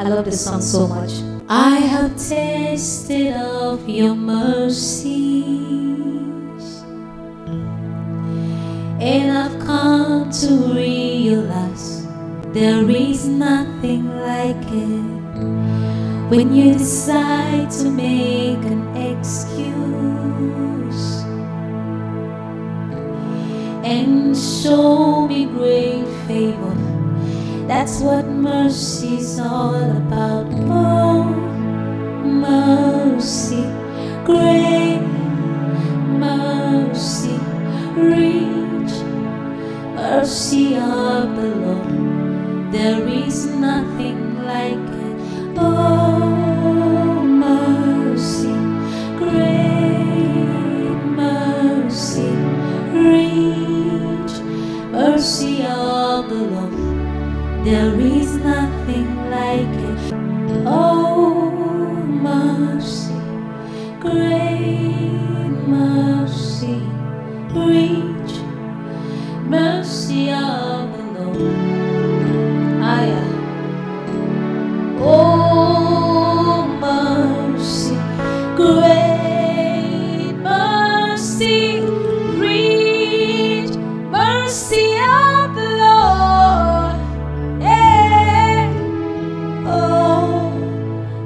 I love this song so much. I have tasted of your mercies, and I've come to realize there is nothing like it. When you decide to make an excuse and show me great favor, that's what mercy's all about. Oh, mercy, great mercy, rich mercy of the Lord. There is nothing like it. Oh, mercy, great mercy, rich mercy of the Lord. There is nothing like it. Oh, mercy, great mercy, rich mercy of the Lord. Oh, mercy, great mercy, rich mercy of the Lord. Yeah. Oh,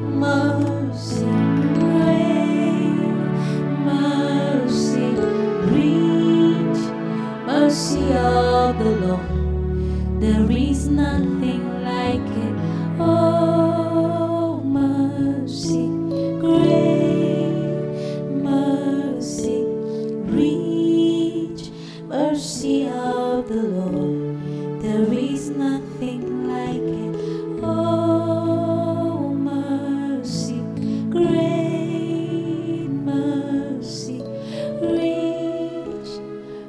mercy, great mercy, rich mercy of the Lord. There is nothing like it. Oh, mercy, great mercy, rich mercy of the Lord. There is nothing like it. Oh, mercy, great mercy, rich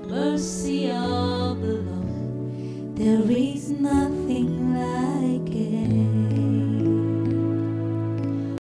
mercy of the Lord. There is nothing